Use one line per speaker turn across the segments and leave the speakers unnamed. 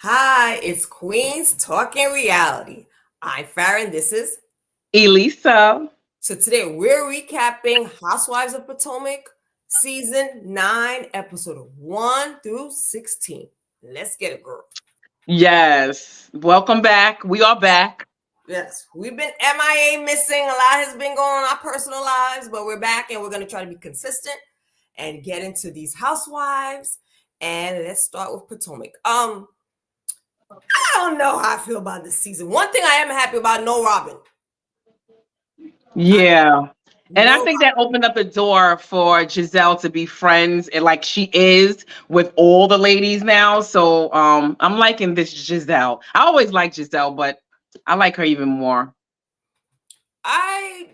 Hi, it's Queens Talking Reality. I'm Farron. This is
Elisa.
so today we're recapping Housewives of Potomac, season 9, episode 1 through 16. Let's get it, girl.
Yes. Welcome back. We are back.
Yes, we've been MIA missing. A lot has been going on in our personal lives, but we're back and we're going to try to be consistent and get into these housewives. And let's start with Potomac. I don't know how I feel about this season. One thing I am happy about, no Robin.
Yeah. And I
No
think that opened up the door for Giselle to be friends and like she is with all the ladies now. So I'm liking this Giselle. I always like Giselle, but I like her even more.
I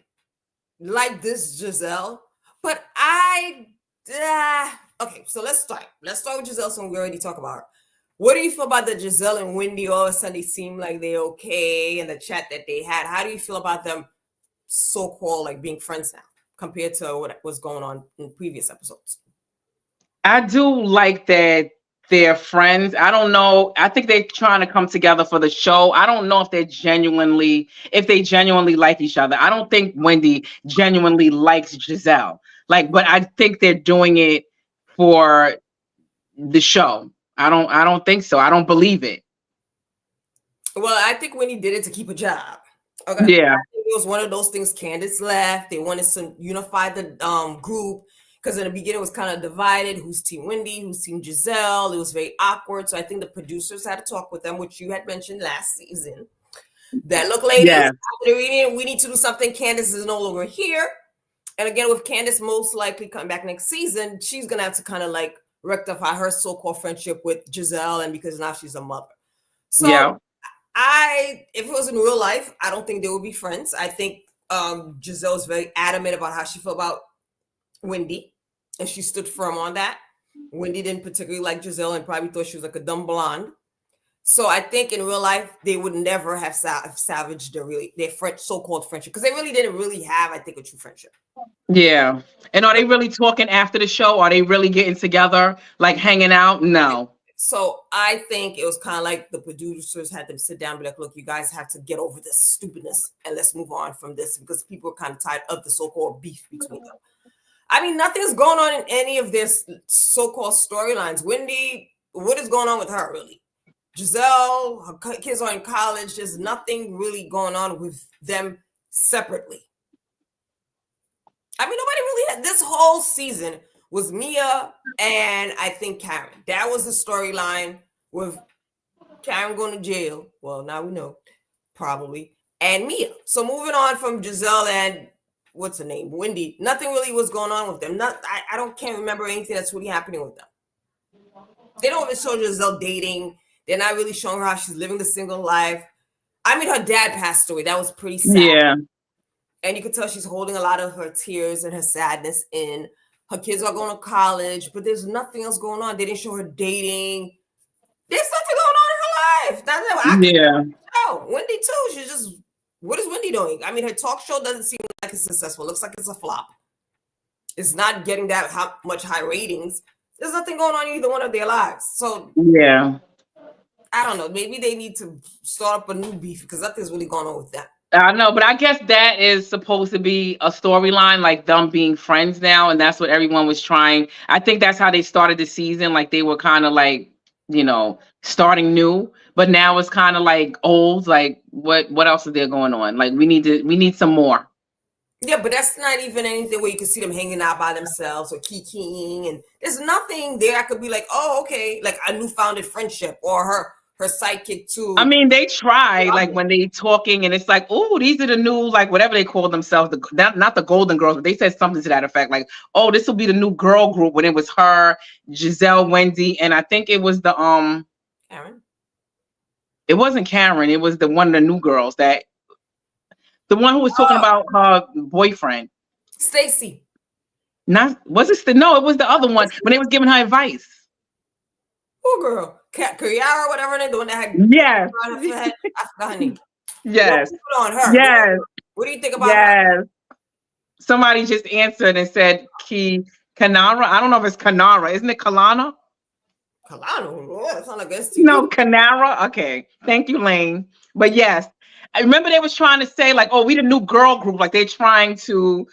like this Giselle, but okay. So let's start. Let's start with Giselle. So we already talk about her. What do you feel about the Giselle and Wendy? All of a sudden, they seem like they're okay, and the chat that they had. How do you feel about them, so-called like being friends now, compared to what was going on in previous episodes?
I do like that they're friends. I don't know. I think they're trying to come together for the show. I don't know if they genuinely like each other. I don't think Wendy genuinely likes Giselle. But I think they're doing it for the show. I don't think so. I don't believe it.
Well, I think Wendy did it to keep a job. Okay, I
Yeah.
think it was one of those things. Candace left. They wanted to unify the group because in the beginning it was kind of divided. Who's Team Wendy? Who's Team Giselle? It was very awkward. So I think the producers had to talk with them, which you had mentioned last season. That look, ladies,
Yeah.
after the reading, we need to do something. Candace is no longer here, and again with Candace most likely coming back next season, she's gonna have to kind of like rectify her so-called friendship with Giselle, and because now she's a mother. So
Yeah.
if it was in real life, I don't think they would be friends. I think Giselle's very adamant about how she felt about Wendy, and she stood firm on that. Wendy didn't particularly like Giselle and probably thought she was like a dumb blonde. So I think in real life they would never have salvaged their so-called friendship because they really didn't really have, I think, a true friendship.
Yeah. And are they really talking after the show? Are they really getting together, like hanging out? No.
So I think it was kind of like the producers had them sit down and be like, look, you guys have to get over this stupidness and let's move on from this because people are kind of tired of the so-called beef between them. I mean, nothing's going on in any of this so-called storylines. Wendy, what is going on with her really? Giselle, her kids are in college. There's nothing really going on with them separately. I mean, nobody really had this whole season was Mia and I think Karen. That was the storyline with Karen going to jail. Well, now we know, probably, and Mia. So moving on from Giselle and what's her name, Wendy. Nothing really was going on with them. Can't remember anything that's really happening with them. They don't even show Giselle dating. They're not really showing her how she's living the single life. I mean, her dad passed away. That was pretty sad.
Yeah.
And you could tell she's holding a lot of her tears and her sadness in. Her kids are going to college, but there's nothing else going on. They didn't show her dating. There's nothing going on in her life. Wendy too. She's just, what is Wendy doing? I mean, her talk show doesn't seem like it's successful. It looks like it's a flop. It's not getting that much high ratings. There's nothing going on in either one of their lives. So
Yeah.
I don't know. Maybe they need to start up a new beef because nothing's really going on with them.
I know, but I guess that is supposed to be a storyline, like them being friends now, and that's what everyone was trying. I think that's how they started the season, like they were kind of like, starting new, but now it's kind of like old. Like what else is there going on? Like we need some more.
Yeah, but that's not even anything where you can see them hanging out by themselves or kikiing, and there's nothing there. I could be like, oh, okay, like a newfounded friendship or her sidekick too.
I mean, they try like when they talking, and it's like, oh, these are the new like whatever they call themselves, not the Golden Girls, but they said something to that effect, like, oh, this will be the new girl group when it was her, Giselle, Wendy, and I think it was the
Karen.
It wasn't Karen. It was the one of the new girls the one who was talking about her boyfriend.
Stacy.
Not was it? No, it was the other one when they was giving her advice.
Oh, girl, Kiara, whatever the one that had.
Yes.
I forgot her name.
Yes.
Put on her.
Yes.
What do you think about her?
Somebody just answered and said Kanara. I don't know if it's Kanara. Isn't it Kalana?
Kalano. Oh, that sounds like STD.
No, Canara. Okay. Thank you, Lane. But yes, I remember they was trying to say like, oh, we the new girl group. Like they're trying to,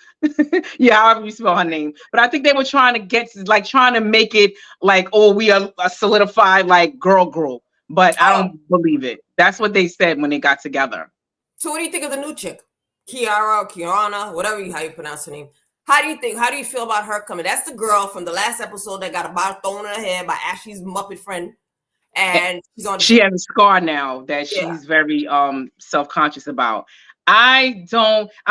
yeah, however you spell her name. But I think they were trying to get like trying to make it like, oh, we are a solidified like girl group. But I
Oh,
don't believe it. That's what they said when they got together.
so what do you think of the new chick? Kiara, Kiana, whatever how you pronounce her name. How do you think? How do you feel about her coming? That's the girl from the last episode that got a bottle thrown in her head by Ashley's Muppet friend, and she's on the
She
show.
has a scar now that
Yeah,
she's very self-conscious about. I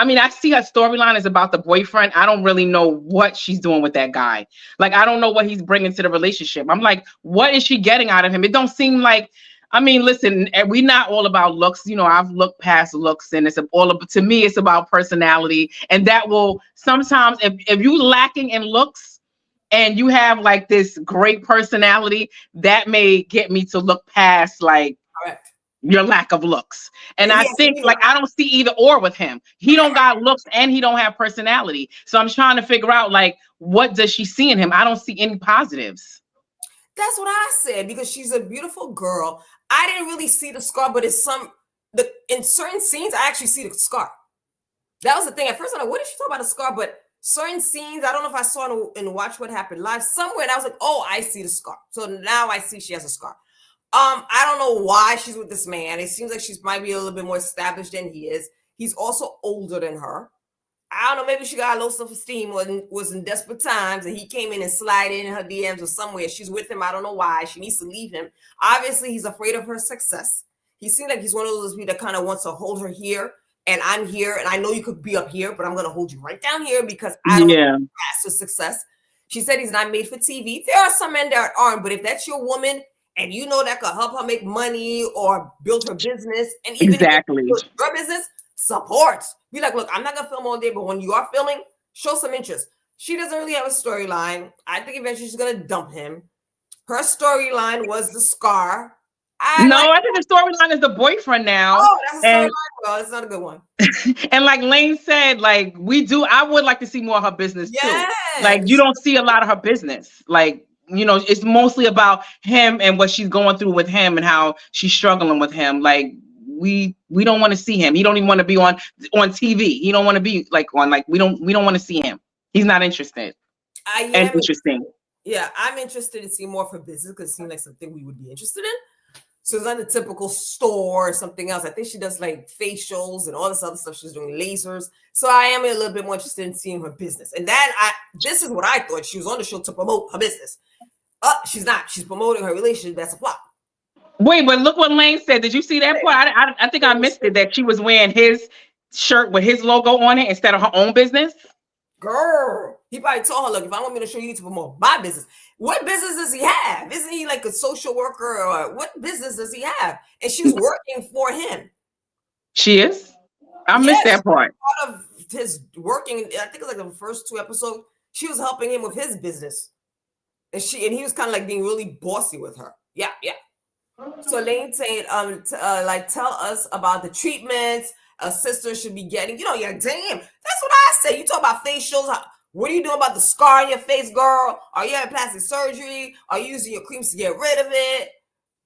mean, I see her storyline is about the boyfriend. I don't really know what she's doing with that guy. Like, I don't know what he's bringing to the relationship. I'm like, what is she getting out of him? It don't seem like, I mean, listen, we not all about looks. You know, I've looked past looks, and it's all about, to me, it's about personality. And that will sometimes, if you lacking in looks and you have like this great personality, that may get me to look past like
correct.
your lack of looks. And I
Yes,
think like I don't see either or with him. He don't got looks and he don't have personality. So I'm trying to figure out like what does she see in him? I don't see any positives.
that's what I said because she's a beautiful girl. I didn't really see the scar, but it's in certain scenes I actually see the scar. That was the thing. At first, I'm like, what did she talk about a scar? But certain scenes, I don't know if I saw in Watch What Happened Live somewhere, and I was like, oh, I see the scar. So now I see she has a scar. I don't know why she's with this man. It seems like she's might be a little bit more established than he is. He's also older than her. I don't know, maybe she got low self-esteem was in desperate times and he came in and slid in her DMs or somewhere. She's with him. I don't know why. She needs to leave him. Obviously, he's afraid of her success. He seems like he's one of those people that kind of wants to hold her here. And I'm here, and I know you could be up here, but I'm going to hold you right down here because I don't
Yeah,
pass to success. She said he's not made for TV. There are some men that aren't, but if that's your woman and you know that could help her make money or build her business, and even if
exactly.
it's your business, support. Be like, look, I'm not gonna film all day, but when you are filming, show some interest. She doesn't really have a storyline. I think eventually she's gonna dump him. Her storyline was the scar.
No, I think the storyline is the boyfriend now.
Oh, that's a storyline.
And
Well, it's not a good one.
and like Lane said, like I would like to see more of her business too. Like you
Yes.
don't see a lot of her business. Like, you know, it's mostly about him and what she's going through with him and how she's struggling with him. Like we don't want to see him. He don't even want to be on TV. He don't want to be like on like we don't want to see him. He's not interested.
I
And
am.
interesting.
Yeah, I'm interested to see more of her business because it seems like something we would be interested in. So it's not a typical store or something else. I think she does like facials and all this other stuff. She's doing lasers. So I am a little bit more interested in seeing her business. And this is what I thought. She was on the show to promote her business. She's not. She's promoting her relationship. That's a flop.
Wait, but look what Lane said. Did you see that part? I think I missed it that she was wearing his shirt with his logo on it instead of her own business.
Girl, he probably told her, look, if I want me to show you to promote my business, what business does he have? Isn't he like a social worker or what business does he have? And she's working for him.
She is? I missed that part.
Part of his working, I think it's like the first 2 episodes, she was helping him with his business. And he was kind of like being really bossy with her. Yeah, yeah. So Lane said, like tell us about the treatments a sister should be getting. You know, yeah, damn. That's what I say. You talk about facials. What are you doing about the scar on your face, girl? Are you having plastic surgery? Are you using your creams to get rid of it?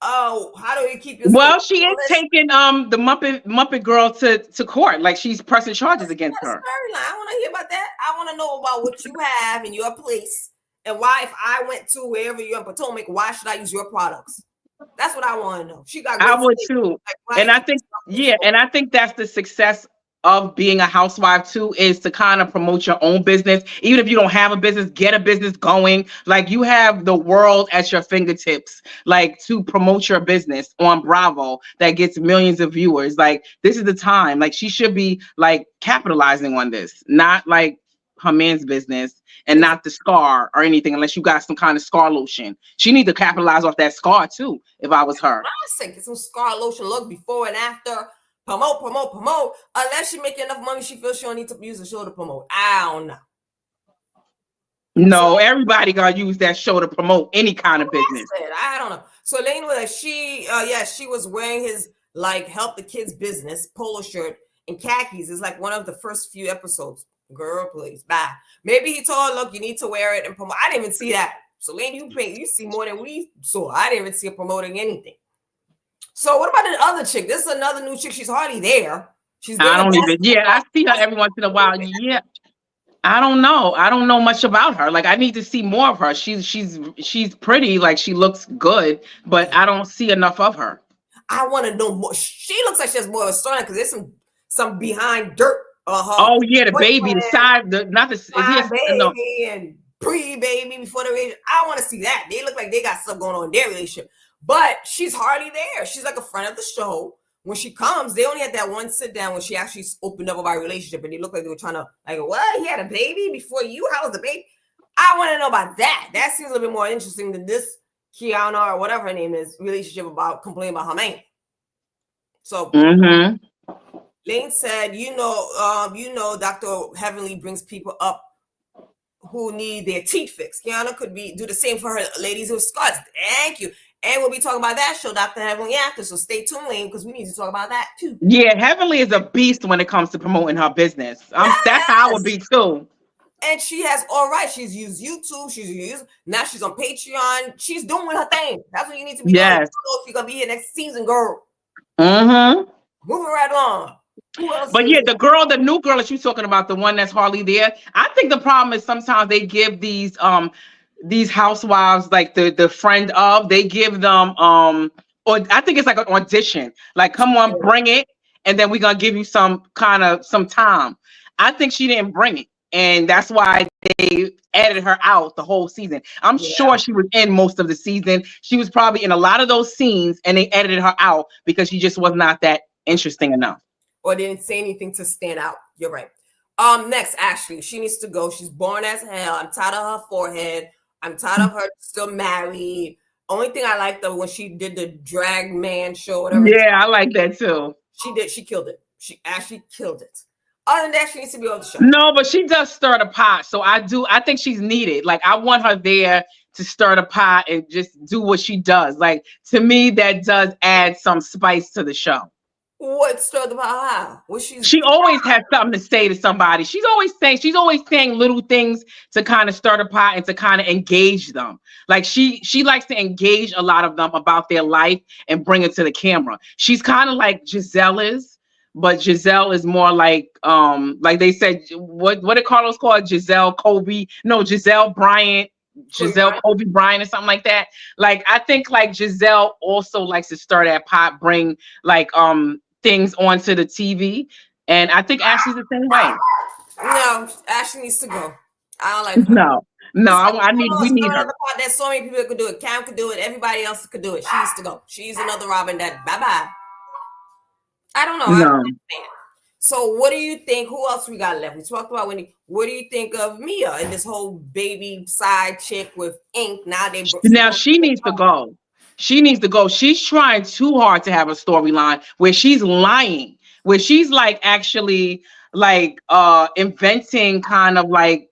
Oh, how do you keep your
Well, she is taking the Muppet girl to court. Like she's pressing charges against her.
I want to hear about that. I want to know about what you have in your place and why, if I went to wherever you're in Potomac, why should I use your products? That's what I want to know. She got.
I would too, and I think and I think that's the success of being a housewife too, is to kind of promote your own business. Even if you don't have a business, get a business going. Like you have the world at your fingertips, like to promote your business on Bravo that gets millions of viewers. Like this is the time. Like she should be like capitalizing on this, not like her man's business and not the scar or anything, unless you got some kind of scar lotion. She need to capitalize off that scar too, if I was her.
I say get some scar lotion, look before and after. Promote. Unless she making enough money, she feels she don't need to use the show to promote. I don't know.
No, everybody gotta use that show to promote any kind of business.
I don't know. So Lane was like, she was wearing his like help the kids business polo shirt and khakis. It's like one of the first few episodes. Girl, please, bye. Maybe he told her, look, you need to wear it and promote. I didn't even see that. So Lane, you see more than we saw. I didn't even see her promoting anything. So what about the other chick? This is another new chick. She's hardly there. She's
I
being a
don't even.
basketball
Yeah, I see her every once in a while. Yeah, I don't know. I don't know much about her. Like I need to see more of her. She's pretty. Like she looks good, but I don't see enough of her.
I want to know more. She looks like she has more of a story because there's some behind dirt on her
Oh yeah, the baby, the
boyfriend,
side, the not the. Is he a, no?
baby and pre-baby before the relationship. I want to see that. They look like they got stuff going on in their relationship. But she's hardly there. She's like a friend of the show. When she comes, they only had that one sit down when she actually opened up about relationship, and they looked like they were trying to like, what? He had a baby before you? How was the baby? I want to know about that. That seems a little bit more interesting than this Kiana or whatever her name is relationship about complaining about her man. So Lane said, Dr. Heavenly brings people up who need their teeth fixed. Kiana could do the same for her ladies with scars. Thank you. And we'll be talking about that show, Dr. Heavenly, after. So stay tuned, Lane, because we need to talk about that too.
Yeah, Heavenly is a beast when it comes to promoting her business. That's how I would be too.
And she has all right. She's used YouTube. Now she's on Patreon. She's doing her thing. That's what you need to be doing.
Yes.
She's gonna be here next season, girl.
Moving
right along.
But yeah, the new girl that you're talking about, the one that's hardly there. I think the problem is sometimes they give these housewives like the friend of, they give them or I think it's like an audition. Like, come on, bring it, and then we're gonna give you some time. I think she didn't bring it, and that's why they edited her out the whole season. I'm sure she was in most of the season. She was probably in a lot of those scenes, and they edited her out because she just was not that interesting enough.
Or didn't say anything to stand out. You're right. Next, Ashley. She needs to go. She's born as hell. I'm tired of her forehead. I'm tired of her still married. Only thing I liked though when she did the drag man show, whatever.
Yeah, I like that too.
She killed it. She actually killed it. Other than that, she needs to be on the show.
No, but she does stir the pot. So I think she's needed. Like I want her there to stir the pot and just do what she does. Like to me, that does add some spice to the show.
What stirred the pot?
She always has something to say to somebody. She's always saying little things to kind of stir the pot and to kind of engage them. Like she likes to engage a lot of them about their life and bring it to the camera. She's kind of like Giselle is, but Giselle is more like they said, what did Carlos call it? Giselle Bryant, Kobe Bryant or something like that. Like I think like Giselle also likes to stir that pot, bring like things onto the TV, and I think Ashley's the same way.
No, Ashley needs to go. I don't like her.
No, we need her.
There's so many people that could do it. Cam could do it. Everybody else could do it. She needs to go. She's another Robin that bye-bye. I don't know.
No.
So what do you think? Who else we got left? We talked about Wendy. What do you think of Mia and this whole baby side chick with ink? Now
she needs to go. She needs to go. She's trying too hard to have a storyline where she's lying, where she's like actually like inventing kind of like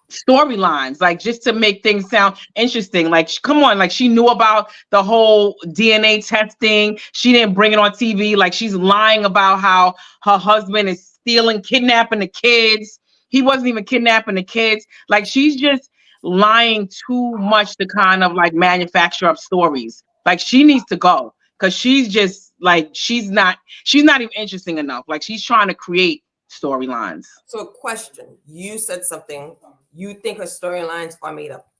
storylines, like just to make things sound interesting. Like, come on, like she knew about the whole DNA testing. She didn't bring it on TV. Like she's lying about how her husband is kidnapping the kids. He wasn't even kidnapping the kids. Like she's just lying too much to kind of like manufacture up stories. Like she needs to go because she's just like she's not even interesting enough. Like she's trying to create storylines.
So question, you said something. You think her storylines are made up?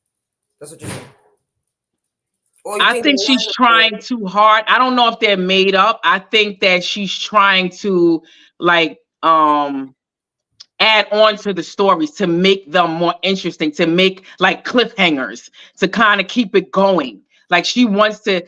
That's what you're saying.
I think she's trying too hard. I don't know if they're made up. I think that she's trying to like add on to the stories to make them more interesting, to make like cliffhangers, to kind of keep it going. Like she wants to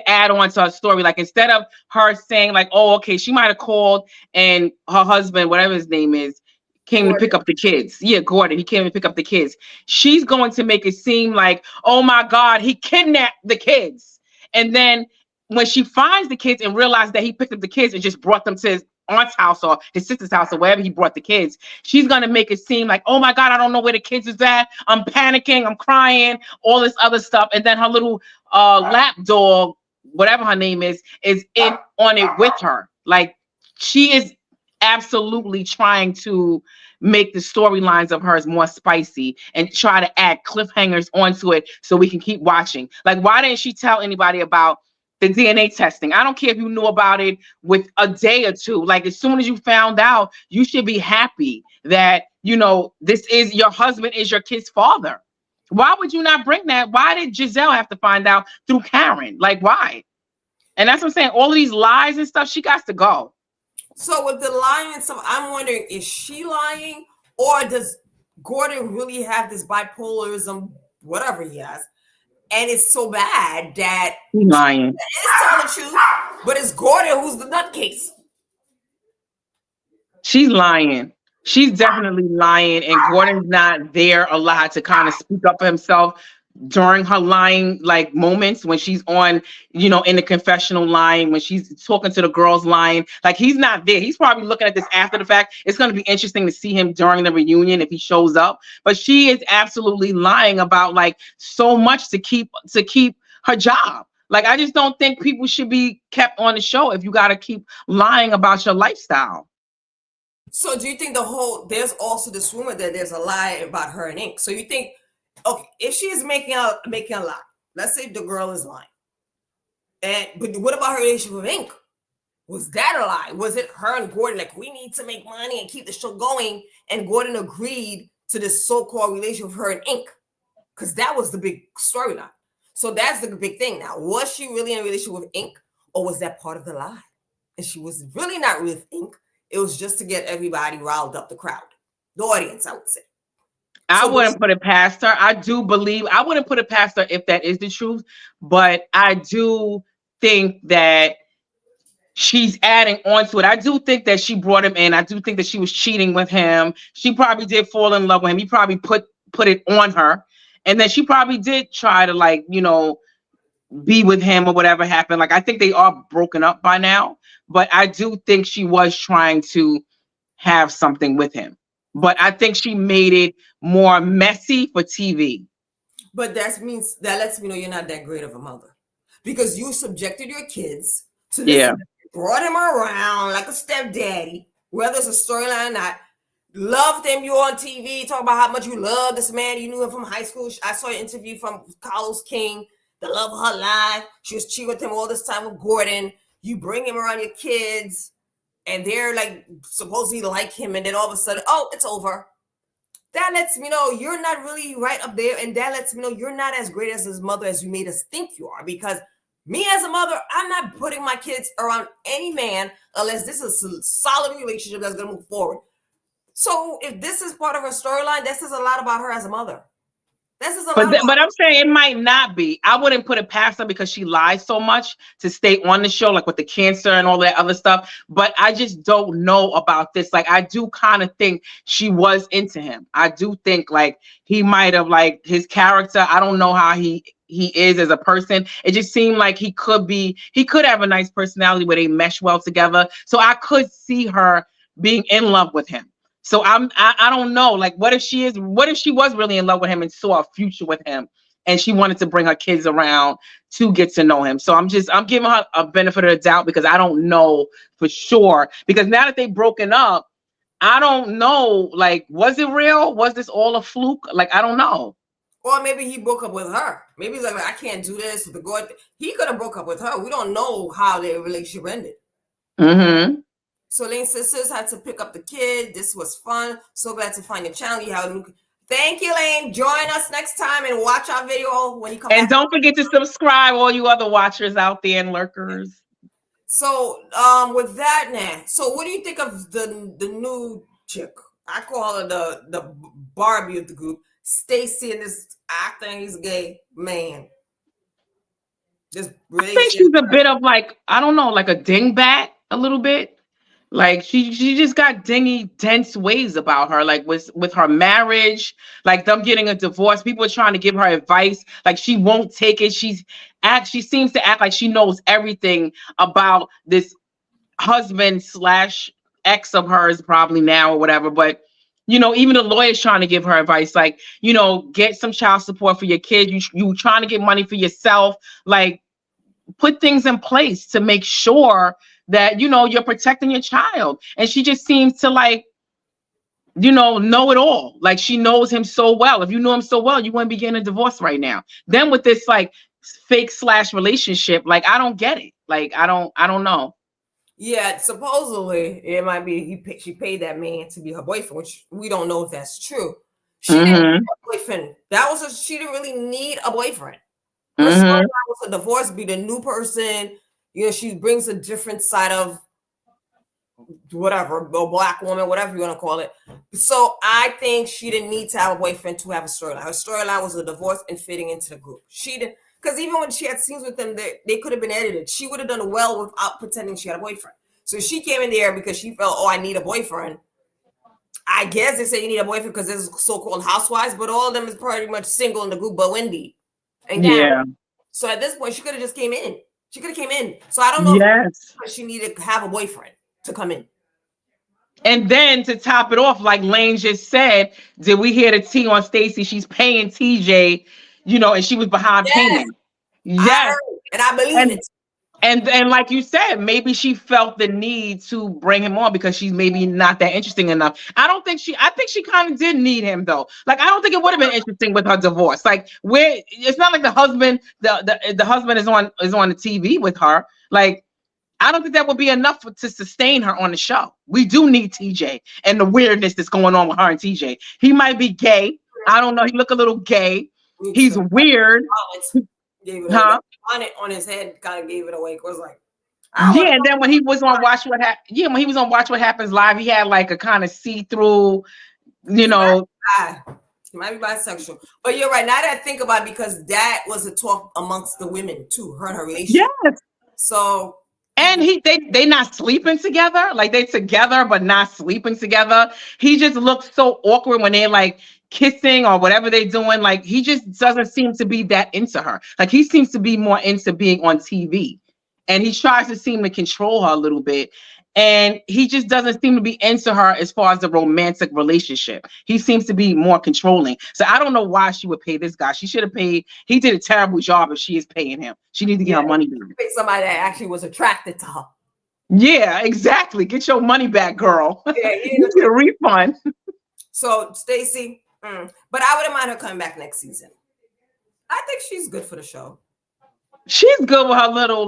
add on to her story. Like instead of her saying like, oh, okay, she might have called and her husband, whatever his name is, came to pick up the kids. Yeah, Gordon, he came to pick up the kids. She's going to make it seem like, oh my God, he kidnapped the kids. And then when she finds the kids and realizes that he picked up the kids and just brought them to his aunt's house or his sister's house or wherever he brought the kids, she's going to make it seem like, oh my God, I don't know where the kids is at. I'm panicking. I'm crying, all this other stuff. And then her little lap dog, whatever her name is in on it with her. Like she is absolutely trying to make the storylines of hers more spicy and try to add cliffhangers onto it so we can keep watching. Like, why didn't she tell anybody about the DNA testing? I don't care if you knew about it with a day or two. Like, as soon as you found out, you should be happy that, you know, this is your husband is your kid's father. Why would you not bring that? Why did Giselle have to find out through Karen? Like, why? And that's what I'm saying. All of these lies and stuff, she got to go.
So with the lying and stuff, I'm wondering, is she lying, or does Gordon really have this bipolarism, whatever he has, and it's so bad that
She's lying.
it's telling the truth, but it's Gordon who's the nutcase.
She's lying. She's definitely lying, and Gordon's not there a lot to kind of speak up for himself during her lying like moments when she's on, you know, in the confessional line, when she's talking to the girls lying. Like, he's not there. He's probably looking at this after the fact. It's going to be interesting to see him during the reunion if he shows up. But she is absolutely lying about like so much to keep her job. Like, I just don't think people should be kept on the show if you got to keep lying about your lifestyle.
So do you think there's also this rumor that there's a lie about her and Ink? So you think, okay, if she is making a lie, let's say the girl is lying, but what about her relationship with Ink? Was that a lie? Was it her and Gordon, like, we need to make money and keep the show going, and Gordon agreed to this so-called relationship with her and Ink? Because that was the big storyline. So that's the big thing now. Was she really in a relationship with Ink, or was that part of the lie? And she was really not with Ink. It was just to get everybody riled up, the crowd, the audience, I would say.
I wouldn't put it past her. I wouldn't put it past her if that is the truth, but I do think that she's adding on to it. I do think that she brought him in. I do think that she was cheating with him. She probably did fall in love with him. He probably put it on her. And then she probably did try to, like, you know, be with him or whatever happened. Like, I think they are broken up by now, but I do think she was trying to have something with him. But I think she made it more messy for TV.
But that lets me know you're not that great of a mother, because you subjected your kids to this.
Yeah.
Brought him around like a stepdaddy, whether it's a storyline or not. Loved him. You on TV talking about how much you love this man. You knew him from high school. I saw an interview from Carlos King, the love of her life. She was cheating with him all this time with Gordon. You bring him around your kids, and they're like supposedly like him, and then all of a sudden, oh, it's over. That lets me know you're not really right up there, and that lets me know you're not as great as his mother as you made us think you are. Because me as a mother, I'm not putting my kids around any man unless this is a solid relationship that's going to move forward. So if this is part of her storyline, that says a lot about her as a mother.
But I'm saying it might not be. I wouldn't put it past her because she lies so much to stay on the show, like with the cancer and all that other stuff. But I just don't know about this. Like, I do kind of think she was into him. I do think like he might have, like, his character. I don't know how he is as a person. It just seemed like he could have a nice personality where they mesh well together. So I could see her being in love with him. So I don't know. Like, what if she was really in love with him and saw a future with him, and she wanted to bring her kids around to get to know him? So I'm giving her a benefit of the doubt because I don't know for sure. Because now that they've broken up, I don't know. Like, was it real? Was this all a fluke? Like, I don't know.
Or maybe he broke up with her. Maybe he's like, I can't do this with the God. He could have broke up with her. We don't know how their relationship ended.
Mm-hmm.
So Lane Sisters had to pick up the kid. This was fun. So glad to find your channel. You have a new. Thank you, Lane. Join us next time and watch our video when you come back.
And don't forget to subscribe, all you other watchers out there and lurkers.
So with that now, so what do you think of the new chick? I call her the Barbie of the group. Stacy, and this acting, he's gay man.
I think she's a bit of, like, I don't know, like a dingbat a little bit. Like, she just got dingy, dense ways about her, like with her marriage, like them getting a divorce. People are trying to give her advice. Like, she won't take it. She seems to act like she knows everything about this husband / ex of hers probably now or whatever. But, you know, even the lawyer's trying to give her advice, like, you know, get some child support for your kid. You trying to get money for yourself. Like, put things in place to make sure that, you know, you're protecting your child. And she just seems to, like, know it all. Like she knows him so well. If you know him so well, you wouldn't be getting a divorce right now. Then with this like fake slash relationship, like I don't get it. Like I don't know.
Yeah, supposedly it might be she paid that man to be her boyfriend, which we don't know if that's true. She didn't need
Mm-hmm.
a boyfriend. She didn't really need a boyfriend. Her
Mm-hmm.
storyline was a divorce, be the new person. She brings a different side of whatever, a black woman, whatever you want to call it. So I think she didn't need to have a boyfriend to have a storyline. Her storyline was a divorce and fitting into the group. She didn't, because even when she had scenes with them, they could have been edited. She would have done well without pretending she had a boyfriend. So she came in there because she felt, oh, I need a boyfriend. I guess they say you need a boyfriend because there's so-called housewives, but all of them is pretty much single in the group, but Wendy and Karen.
Yeah.
So at this point, she could have just came in. She could have came in. So I don't know
Yes.
if she needed to have a boyfriend to come in.
And then to top it off, like Lane just said, did we hear the tea on Stacey? She's paying TJ, and she was behind
Yes,
payment.
I
Yes.
heard and I believe
And
it.
and like you said, maybe she felt the need to bring him on because she's maybe not that interesting enough. I think she kind of did need him though. Like I don't think it would have been interesting with her divorce. Like where it's not like the husband is on the TV with her. Like I don't think that would be enough to sustain her on the show. We do need TJ and the weirdness that's going on with her and TJ. He might be gay. I don't know. He look a little gay.
Me
He's
too.
weird.
Gave it away.
Huh?
That bonnet on his head kind of gave it away. It was like, I want
Yeah, and then when he was on when he was on Watch What Happens Live, he had like a kind of see-through, you
he
know.
might be bisexual. But you're right. Now that I think about it, because that was a talk amongst the women too, her and her relationship.
Yes.
So
And they not sleeping together. Like they together but not sleeping together. He just looks so awkward when they're like kissing or whatever they're doing. Like he just doesn't seem to be that into her. Like he seems to be more into being on TV. And he tries to seem to control her a little bit. And he just doesn't seem to be into her as far as the romantic relationship. He seems to be more controlling. So I don't know why she would pay this guy. She should have paid. He did a terrible job if she is paying him. She needs to get her money back.
pick somebody that actually was attracted to her.
Yeah, exactly. Get your money back, girl.
Yeah,
You get a refund.
So Stacey, but I wouldn't mind her coming back next season. I think she's good for the show.
She's good with her little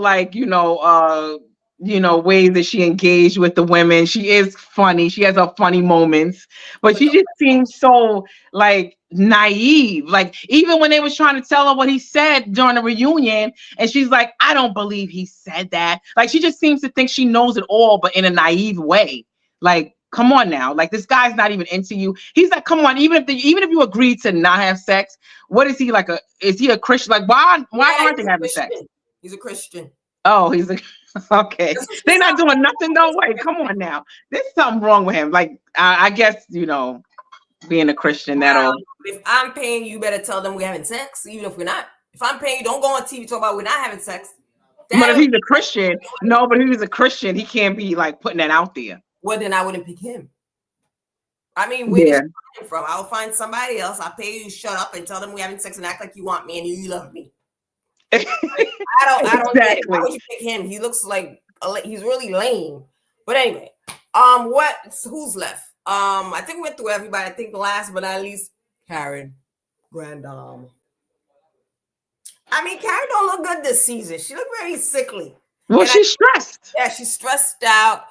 ways that she engaged with the women. She is funny. She has her funny moments, but she just seems so like naive. Like even when they was trying to tell her what he said during the reunion, and she's like, I don't believe he said that. Like she just seems to think she knows it all, but in a naive way. Like, come on now. Like this guy's not even into you. He's like, come on, even if you agreed to not have sex, what is he like? Is he a Christian? Like why aren't they having sex?
He's a Christian.
Oh, he's a okay. They're not doing nothing though. Wait, come on now. There's something wrong with him. Like I guess being a Christian that'll.
If I'm paying you, better tell them we're having sex, even if we're not. If I'm paying you, don't go on TV talk about we're not having sex.
But if he's a Christian, no. But if he's a Christian, he can't be like putting that out there.
Well, then I wouldn't pick him. I mean, where did you find him from? I'll find somebody else. I'll pay you, shut up, and tell them we're having sex and act like you want me and you love me. Like, I don't get it. Why would you pick him? He looks like he's really lame. But anyway, who's left? I think we went through everybody. I think last but not least, Karen, grand dame. I mean, Karen don't look good this season. She looked very sickly.
Well, she's stressed.
Yeah, she's stressed out.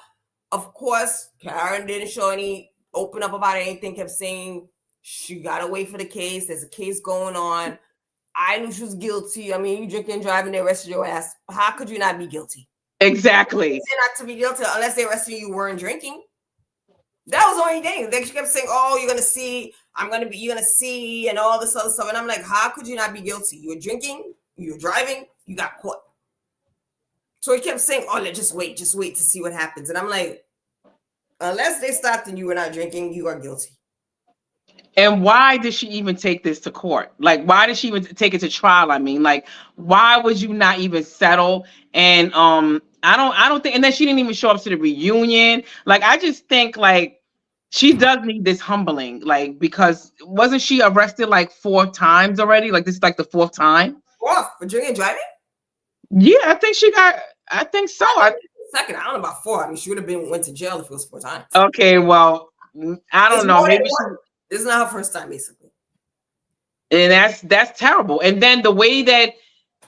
Of course, Karen didn't show any open up about anything. Kept saying she gotta wait for the case. There's a case going on. I knew she was guilty. I mean, you drinking and driving, they arrested your ass. How could you not be guilty?
Exactly.
Not to be guilty unless they arrested you weren't drinking. That was the only thing. They kept saying, "Oh, you're gonna see. You're gonna see," and all this other stuff. And I'm like, how could you not be guilty? You were drinking, you were driving, you got caught. So he kept saying, "Oh, let's just wait to see what happens." And I'm like, unless they stopped and you were not drinking, you are guilty.
And why did she even take this to court? Like, why did she even take it to trial? I mean, like, why would you not even settle? And I don't think, and then she didn't even show up to the reunion. Like, I just think like she does need this humbling, like, because wasn't she arrested like 4 times already? Like, this is like the 4th time.
Fourth for drinking and driving?
Yeah, I think so.
Second, I don't know about 4. I mean, she would have went to jail if it was 4 times.
Okay, well, I don't know. Maybe she.
This is not her first time, basically.
And that's terrible. And then the way that,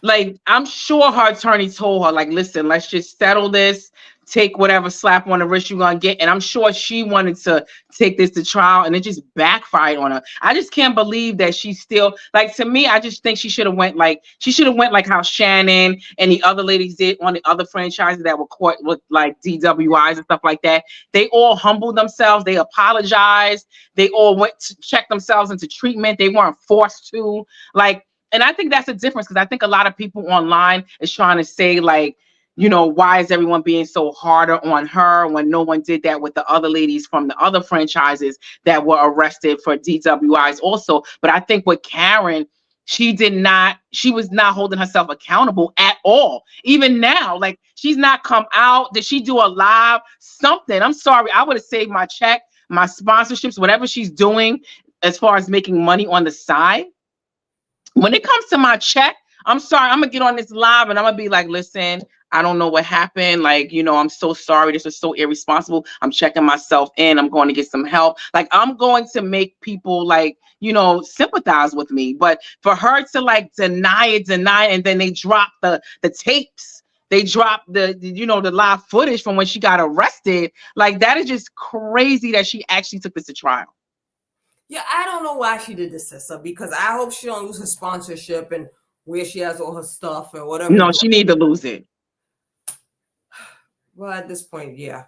like, I'm sure her attorney told her, like, listen, let's just settle this, take whatever slap on the wrist you're gonna get. And I'm sure she wanted to take this to trial, and it just backfired on her. I just can't believe that she's still, like, to me, I just think she should have went like how Shannon and the other ladies did on the other franchises that were caught with like DWIs and stuff like that. They all humbled themselves, they apologized, they all went to check themselves into treatment. They weren't forced to, like. And I think that's a difference, because I think a lot of people online is trying to say, like, why is everyone being so harder on her when no one did that with the other ladies from the other franchises that were arrested for DWIs also. But I think with Karen, she was not holding herself accountable at all. Even now, like, she's not come out. Did she do a live something? I'm sorry. I would have saved my check, my sponsorships, whatever she's doing as far as making money on the side. When it comes to my check, I'm sorry, I'm gonna get on this live and I'm gonna be like, listen, I don't know what happened. Like, I'm so sorry. This was so irresponsible. I'm checking myself in. I'm going to get some help. Like, I'm going to make people, like, sympathize with me. But for her to, like, deny it, and then they drop the tapes. They dropped the live footage from when she got arrested. Like, that is just crazy that she actually took this to trial.
Yeah, I don't know why she did this, sister, because I hope she don't lose her sponsorship and where she has all her stuff or whatever.
No, she need to lose it.
Well, at this point, yeah.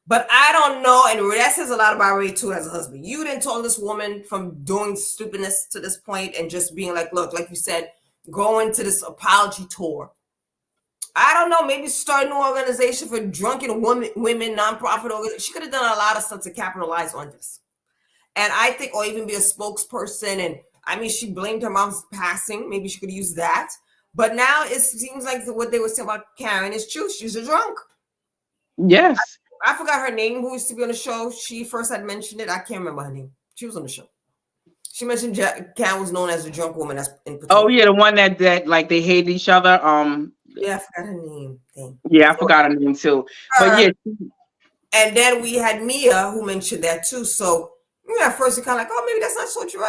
But I don't know, and that says a lot about Ray too as a husband. You didn't tell this woman from doing stupidness to this point and just being like, look, like you said, going to this apology tour. I don't know, maybe start a new organization for drunken women nonprofit organization. She could have done a lot of stuff to capitalize on this. And I think, or even be a spokesperson. And I mean, she blamed her mom's passing. Maybe she could use that. But now it seems like what they were saying about Karen is true. She's a drunk.
Yes.
I forgot her name, who used to be on the show. She first had mentioned it. I can't remember her name. She was on the show. She mentioned Karen was known as a drunk woman. That's in Potomac.
Oh, yeah, the one that like they hated each other.
Yeah, I forgot her name.
Yeah, I forgot her name too. But yeah.
And then we had Mia who mentioned that too. So at first you're kind of like, oh, maybe that's not so true.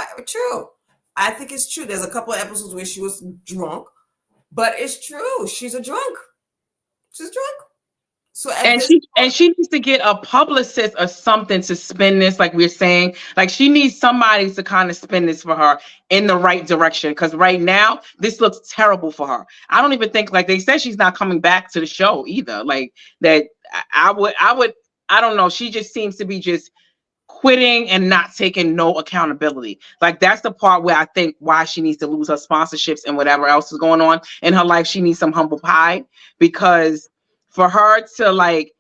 I think it's true. There's a couple of episodes where she was drunk, but it's true. She's a drunk. She's drunk. So
she needs to get a publicist or something to spin this, like we're saying. Like, she needs somebody to kind of spin this for her in the right direction, because right now this looks terrible for her. I don't even think, like they said, she's not coming back to the show either. Like, that I don't know. She just seems to be just quitting and not taking no accountability. Like, that's the part where I think why she needs to lose her sponsorships and whatever else is going on in her life. She needs some humble pie, because for her to, like,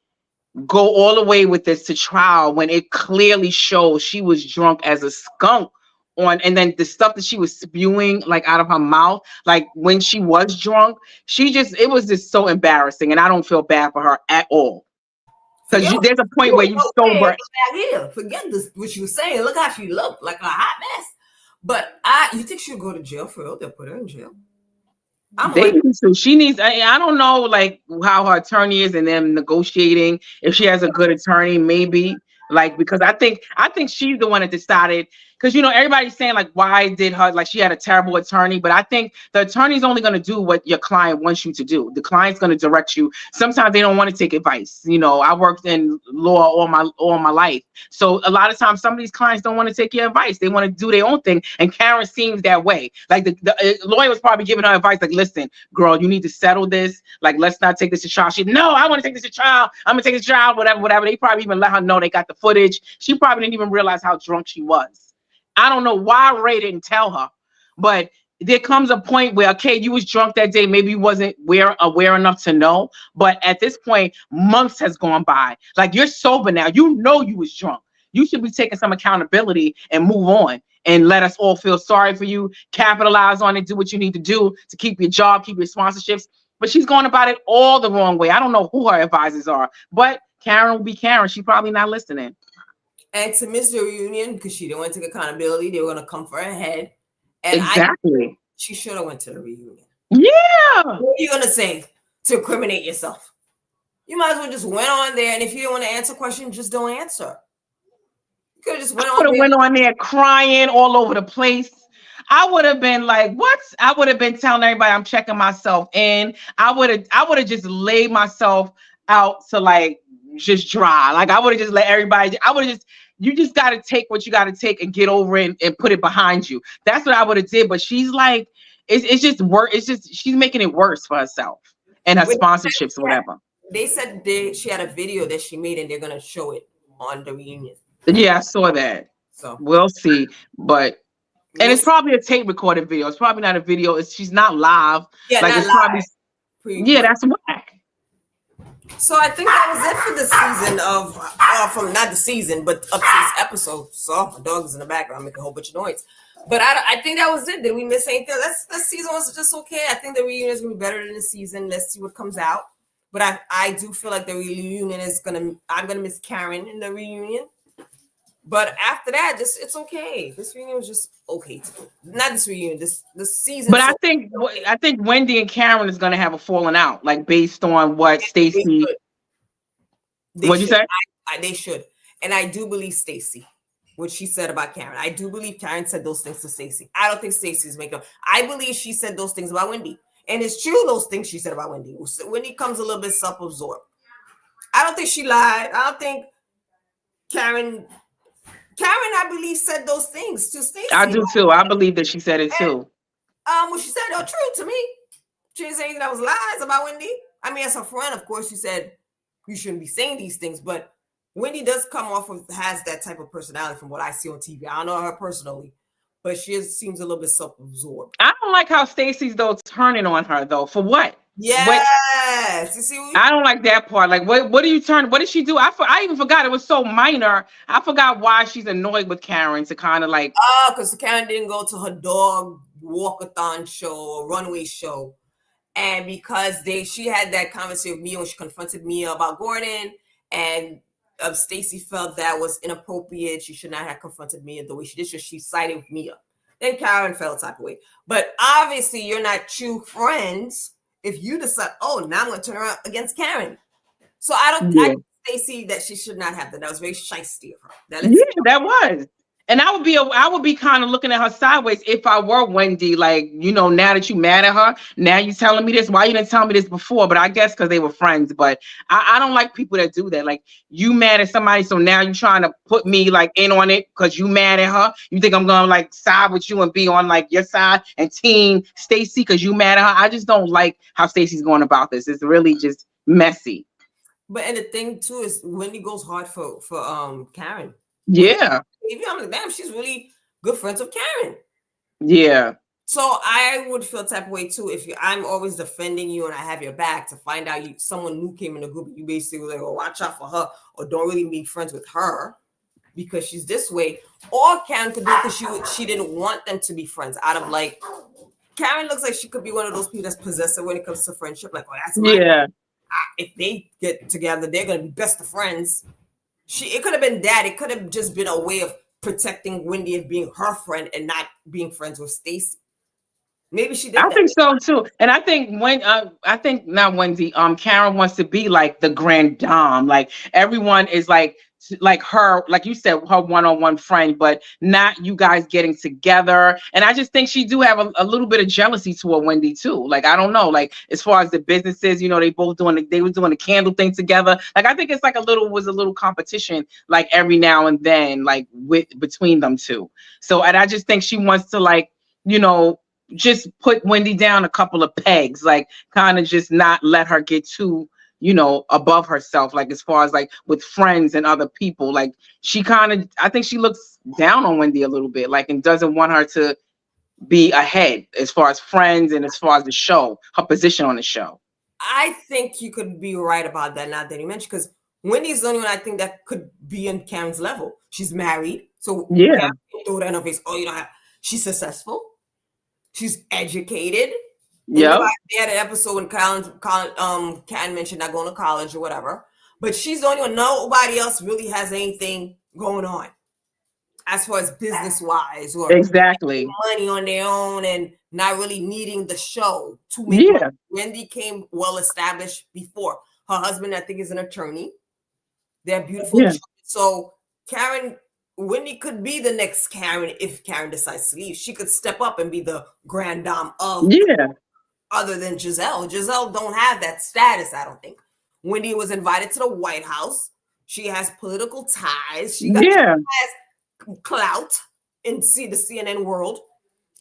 go all the way with this to trial when it clearly shows she was drunk as a skunk and then the stuff that she was spewing, like, out of her mouth, like, when she was drunk, it was just so embarrassing. And I don't feel bad for her at all. Because there's a point where you sober.
Forget this, what you were saying. Look how she looked, like a hot mess. But you think she'll go to jail for real? They'll put her in jail.
She needs. I don't know, like, how her attorney is and them negotiating. If she has a good attorney, maybe, like, because I think she's the one that decided. Because everybody's saying, like, why did her, like, she had a terrible attorney, but I think the attorney's only going to do what your client wants you to do. The client's going to direct you. Sometimes they don't want to take advice. I worked in law all my life, so a lot of times some of these clients don't want to take your advice. They want to do their own thing, and Karen seems that way. Like, the lawyer was probably giving her advice, like, listen, girl, you need to settle this. Like, let's not take this to trial. She, no, I want to take this to trial. I'm gonna take this to trial. Whatever. They probably even let her know they got the footage. She probably didn't even realize how drunk she was. I don't know why Ray didn't tell her, but there comes a point where, okay, you was drunk that day. Maybe you wasn't aware enough to know. But at this point, months has gone by. Like, you're sober now. You was drunk. You should be taking some accountability and move on and let us all feel sorry for you. Capitalize on it. Do what you need to do to keep your job, keep your sponsorships. But she's going about it all the wrong way. I don't know who her advisors are, but Karen will be Karen. She's probably not listening.
And to miss the reunion because she didn't want to take accountability, they were going to come for her head. And
exactly.
She should have went to the reunion.
Yeah.
What are you going to say to incriminate yourself? You might as well just went on there. And if you don't want to answer questions, just don't answer. You could have just
I
went
would
on
have
there.
went on there crying all over the place. I would have been like, what? I would have been telling everybody I'm checking myself in. I would have just laid myself out to like just dry. Like I would have just let everybody, I would have just, you just gotta take what you gotta take and get over it and put it behind you. That's what I would have did. But she's like, it's just work, it's just she's making it worse for herself and her
When
sponsorships or whatever.
they said she had a video that she made and they're gonna show it on the reunion.
Yeah, I saw that.
So
We'll see. But and
we'll
it's
see.
probably a tape recorded video. It's probably not a video. It's she's not live.
Yeah,
Like
not
it's probably
live,
yeah,
pre-recorded.
that's whack.
So I think that was it for the season of, from not the season, but up to this episode. So my dog is in the background making a whole bunch of noise. But I think that was it. Did we miss anything? That season was just okay. I think the reunion is gonna be better than the season. Let's see what comes out. But I do feel like the reunion is I'm gonna miss Karen in the reunion. But after that, it's okay. This reunion was just okay. Not this reunion. This season.
But
So okay.
I think Wendy and Karen is gonna have a falling out, like based on what
They
Stacey.
should. They
What'd you
should.
say?
They should. And I do believe Stacey, what she said about Karen. I do believe Karen said those things to Stacey. I don't think Stacey's making up. I believe she said those things about Wendy. And it's true, those things she said about Wendy. Wendy comes a little bit self-absorbed. I don't think she lied. I don't think Karen, I believe, said those things to
I
Stacey.
do too. I believe that she said it
And
too.
what she said are true to me. She didn't say anything that was lies about Wendy. I mean, as her friend, of course, she said you shouldn't be saying these things, but Wendy does come off of, has that type of personality from what I see on TV. I don't know her personally, but seems a little bit self-absorbed.
I don't like how Stacey's though turning on her though. For what? What?
Yes, you see,
I don't like that part. Like, what do you turn? What did she do? I even forgot. It was so minor. I forgot why she's annoyed with Karen to kind of like.
because Karen didn't go to her dog walkathon show or runway show, and because she had that conversation with Mia when she confronted Mia about Gordon, and Stacey felt that was inappropriate. She should not have confronted Mia the way she did. So she sided with Mia. Then Karen felt type of way. But obviously, you're not true friends if you decide, oh, now I'm going to turn around against Karen. So I
Yeah.
Stacey, that she should not have that. That was very shisty of her.
Yeah, that was. And I would be kind of looking at her sideways if I were Wendy. Like, now that you mad at her, now you telling me this. Why you didn't tell me this before? But I guess because they were friends. But I don't like people that do that. Like, you mad at somebody, so now you trying to put me like in on it because you mad at her. You think I'm gonna like side with you and be on like your side and team Stacey because you mad at her. I just don't like how Stacey's going about this. It's really just messy.
But and the thing too is Wendy goes hard for Karen.
Yeah.
I'm like, damn, she's really good friends with Karen.
Yeah.
So I would feel type of way too if I'm always defending you and I have your back to find out someone new came in the group. You basically like, oh, watch out for her, or don't really be friends with her because she's this way. Or Karen could do it because she didn't want them to be friends. Out of like, Karen looks like she could be one of those people that's possessive when it comes to friendship. Like, oh, that's my friend. If they get together, they're gonna be best of friends. It could have been that. It could have just been a way of protecting Wendy and being her friend and not being friends with Stacey. Maybe she did
I
that.
think so too. And I think I think not Wendy, Karen wants to be like the grand dame. Like everyone is like her, like you said, her one-on-one friend, but not you guys getting together. And I just think she do have a little bit of jealousy toward Wendy too. Like, I don't know, like as far as the businesses, they both they were doing the candle thing together. Like, I think it's like a little competition, like every now and then, like between them two. So, and I just think she wants to like, just put Wendy down a couple of pegs, like kind of just not let her get too, above herself, like as far as like with friends and other people. Like she I think she looks down on Wendy a little bit, like, and doesn't want her to be ahead as far as friends and as far as the show, her position on the show.
I think you could be right about that now that you mentioned, because Wendy's the only one I think that could be in Karen's level. She's married. So
Yeah.
throw that in her face. Oh, she's successful. She's educated.
Yeah.
They had an episode when Karen mentioned not going to college or whatever. But she's the only one. Nobody else really has anything going on as far as business-wise or
Exactly.
money on their own and not really needing the show to make money. Wendy came well-established before. Her husband, I think, is an attorney. They're beautiful children. So Karen Wendy could be the next Karen if Karen decides to leave. She could step up and be the grand dame of,
Yeah.
other than Giselle. Giselle don't have that status, I don't think. Wendy was invited to the White House. She has political ties. She has clout in the CNN world.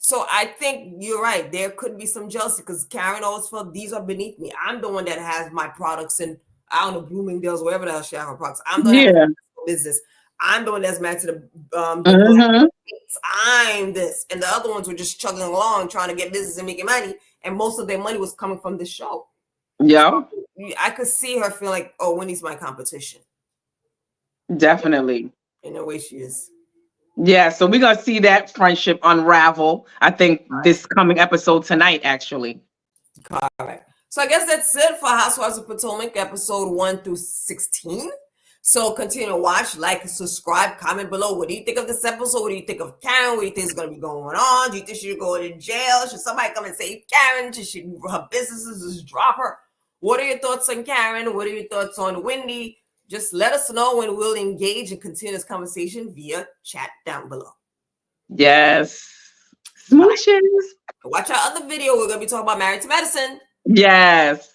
So I think you're right. There could be some jealousy because Karen always felt these are beneath me. I'm the one that has my products in, I don't know, Bloomingdale's, wherever the hell she has her products. I'm the one that has business. I'm the one that's married to the I'm this. And the other ones were just chugging along trying to get business and making money. And most of their money was coming from this show.
Yeah.
So I could see her feel like, oh, Wendy's my competition.
Definitely.
In a way she is.
Yeah, so we're gonna see that friendship unravel. I think this coming episode tonight, actually.
Correct. So I guess that's it for Housewives of Potomac, episode 1 through 16. So continue to watch, like, subscribe, comment below. What do you think of this episode? What do you think of Karen? What do you think is going to be going on? Do you think she should go to jail? Should somebody come and save Karen? Should her businesses just drop her? What are your thoughts on Karen? What are your thoughts on Wendy? Just let us know and we'll engage and continue this conversation via chat down below.
Yes. Smooches.
Watch our other video. We're going to be talking about Married to Medicine.
Yes.